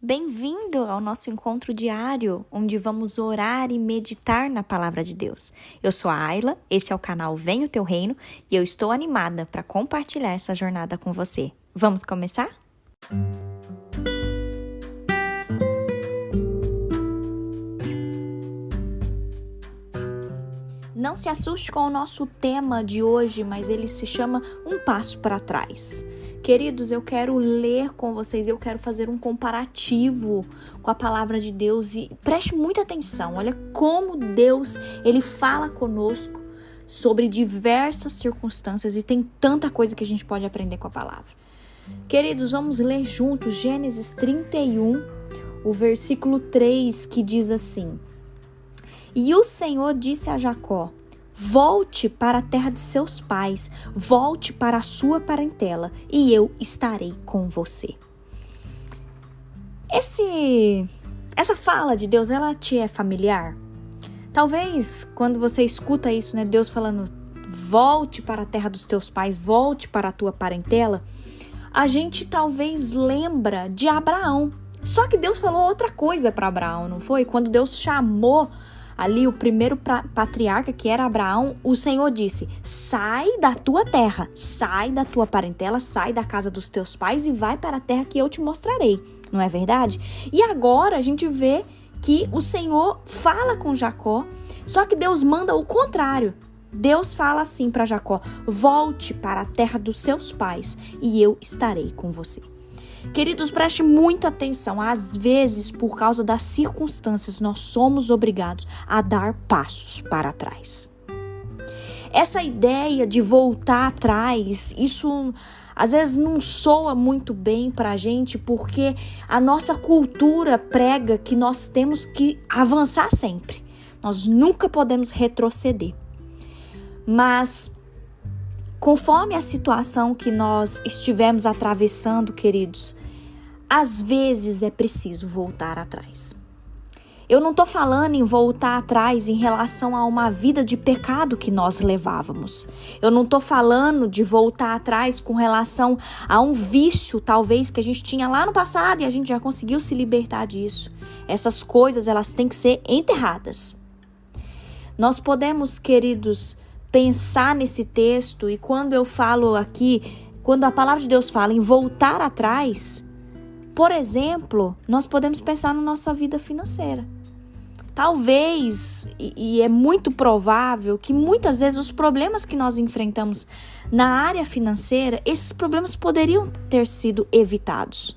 Bem-vindo ao nosso encontro diário, onde vamos orar e meditar na Palavra de Deus. Eu sou a Ayla, esse é o canal Vem o Teu Reino e eu estou animada para compartilhar essa jornada com você. Vamos começar? Não se assuste com o nosso tema de hoje, mas ele se chama Um Passo para Trás. Queridos, eu quero ler com vocês, eu quero fazer um comparativo com a palavra de Deus e preste muita atenção. Olha como Deus, ele fala conosco sobre diversas circunstâncias e tem tanta coisa que a gente pode aprender com a palavra. Queridos, vamos ler juntos Gênesis 31, o versículo 3, que diz assim: E o Senhor disse a Jacó: volte para a terra de seus pais, volte para a sua parentela, e eu estarei com você. Essa fala de Deus, ela te é familiar? Talvez, quando você escuta isso, né, Deus falando, volte para a terra dos teus pais, volte para a tua parentela, a gente talvez lembra de Abraão. Só que Deus falou outra coisa para Abraão, não foi? Quando Deus chamou ali o primeiro patriarca, que era Abraão, o Senhor disse: sai da tua terra, sai da tua parentela, sai da casa dos teus pais e vai para a terra que eu te mostrarei. Não é verdade? E agora a gente vê que o Senhor fala com Jacó, só que Deus manda o contrário. Deus fala assim para Jacó: volte para a terra dos seus pais e eu estarei com você. Queridos, preste muita atenção. Às vezes, por causa das circunstâncias, nós somos obrigados a dar passos para trás. Essa ideia de voltar atrás, isso às vezes não soa muito bem para a gente, porque a nossa cultura prega que nós temos que avançar sempre. Nós nunca podemos retroceder. Mas conforme a situação que nós estivemos atravessando, queridos, às vezes é preciso voltar atrás. Eu não estou falando em voltar atrás em relação a uma vida de pecado que nós levávamos. Eu não estou falando de voltar atrás com relação a um vício, talvez, que a gente tinha lá no passado e a gente já conseguiu se libertar disso. Essas coisas, elas têm que ser enterradas. Nós podemos, queridos, pensar nesse texto, e quando eu falo aqui, quando a palavra de Deus fala em voltar atrás, por exemplo, nós podemos pensar na nossa vida financeira. Talvez, e é muito provável, que muitas vezes os problemas que nós enfrentamos na área financeira, esses problemas poderiam ter sido evitados.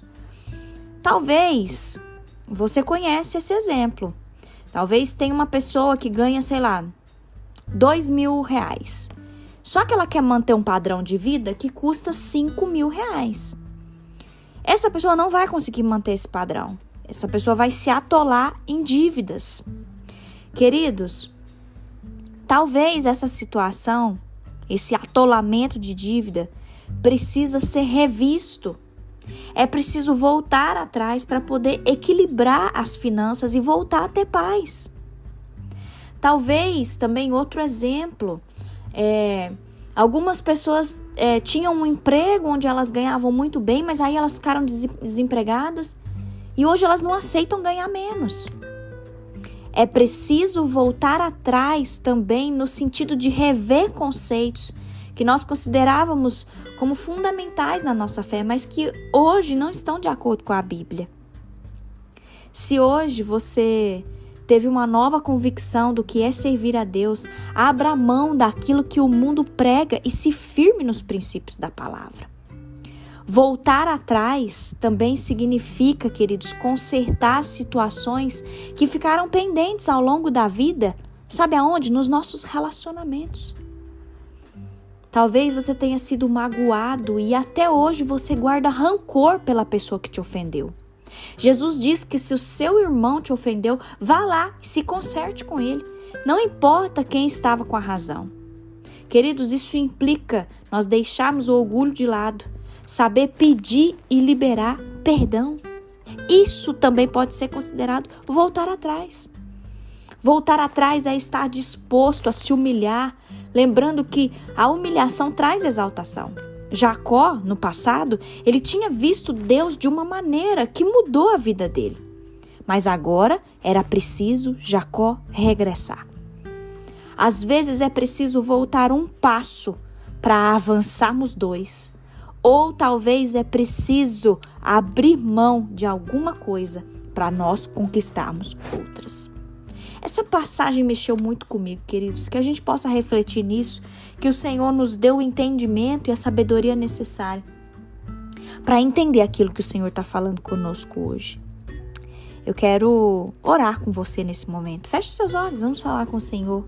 Talvez, você conhece esse exemplo. Talvez tenha uma pessoa que ganha, sei lá, R$2.000. Só que ela quer manter um padrão de vida que custa R$5.000. Essa pessoa não vai conseguir manter esse padrão. Essa pessoa vai se atolar em dívidas. Queridos, talvez essa situação, esse atolamento de dívida, precisa ser revisto. É preciso voltar atrás para poder equilibrar as finanças e voltar a ter paz. Talvez também outro exemplo, algumas pessoas tinham um emprego onde elas ganhavam muito bem, mas aí elas ficaram desempregadas e hoje elas não aceitam ganhar menos. É preciso voltar atrás também no sentido de rever conceitos que nós considerávamos como fundamentais na nossa fé, mas que hoje não estão de acordo com a Bíblia. Se hoje você teve uma nova convicção do que é servir a Deus, abra mão daquilo que o mundo prega e se firme nos princípios da palavra. Voltar atrás também significa, queridos, consertar situações que ficaram pendentes ao longo da vida. Sabe aonde? Nos nossos relacionamentos. Talvez você tenha sido magoado e até hoje você guarda rancor pela pessoa que te ofendeu. Jesus diz que se o seu irmão te ofendeu, vá lá e se conserte com ele. Não importa quem estava com a razão. Queridos, isso implica nós deixarmos o orgulho de lado, saber pedir e liberar perdão. Isso também pode ser considerado voltar atrás. Voltar atrás é estar disposto a se humilhar, lembrando que a humilhação traz exaltação. Jacó, no passado, ele tinha visto Deus de uma maneira que mudou a vida dele. Mas agora era preciso Jacó regressar. Às vezes é preciso voltar um passo para avançarmos 2. Ou talvez é preciso abrir mão de alguma coisa para nós conquistarmos outras. Essa passagem mexeu muito comigo, queridos, que a gente possa refletir nisso, que o Senhor nos deu o entendimento e a sabedoria necessária para entender aquilo que o Senhor está falando conosco hoje. Eu quero orar com você nesse momento. Feche os seus olhos, vamos falar com o Senhor.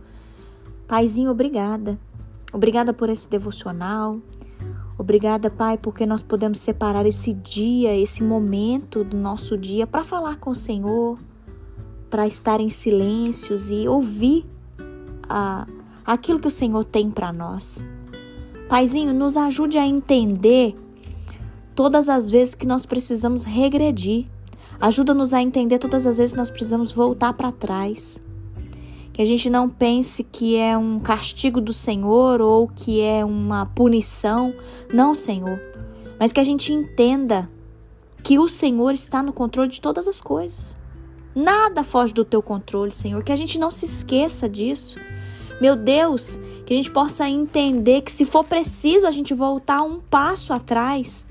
Paizinho, obrigada. Obrigada por esse devocional. Obrigada, Pai, porque nós podemos separar esse dia, esse momento do nosso dia para falar com o Senhor, para estar em silêncios e ouvir aquilo que o Senhor tem para nós. Paizinho, nos ajude a entender todas as vezes que nós precisamos regredir. Ajuda-nos a entender todas as vezes que nós precisamos voltar para trás. Que a gente não pense que é um castigo do Senhor ou que é uma punição. Não, Senhor. Mas que a gente entenda que o Senhor está no controle de todas as coisas. Nada foge do teu controle, Senhor. Que a gente não se esqueça disso. Meu Deus, que a gente possa entender que se for preciso a gente voltar um passo atrás.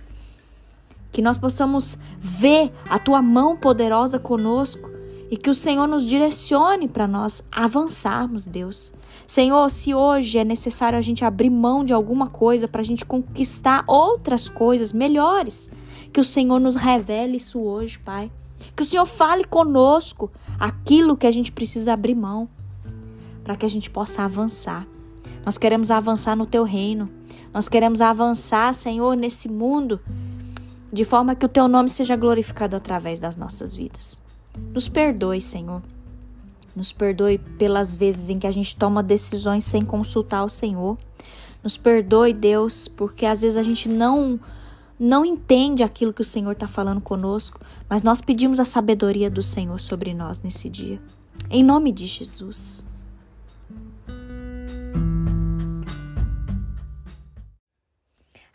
Que nós possamos ver a tua mão poderosa conosco e que o Senhor nos direcione para nós avançarmos, Deus. Senhor, se hoje é necessário a gente abrir mão de alguma coisa para a gente conquistar outras coisas melhores, que o Senhor nos revele isso hoje, Pai. Que o Senhor fale conosco aquilo que a gente precisa abrir mão para que a gente possa avançar. Nós queremos avançar no teu reino. Nós queremos avançar, Senhor, nesse mundo, de forma que o teu nome seja glorificado através das nossas vidas. Nos perdoe, Senhor. Nos perdoe pelas vezes em que a gente toma decisões sem consultar o Senhor. Nos perdoe, Deus, porque às vezes a gente não entende aquilo que o Senhor está falando conosco, mas nós pedimos a sabedoria do Senhor sobre nós nesse dia. Em nome de Jesus.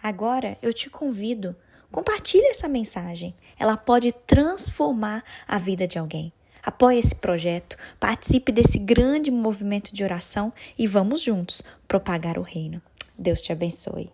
Agora eu te convido, compartilhe essa mensagem. Ela pode transformar a vida de alguém. Apoie esse projeto, participe desse grande movimento de oração e vamos juntos propagar o reino. Deus te abençoe.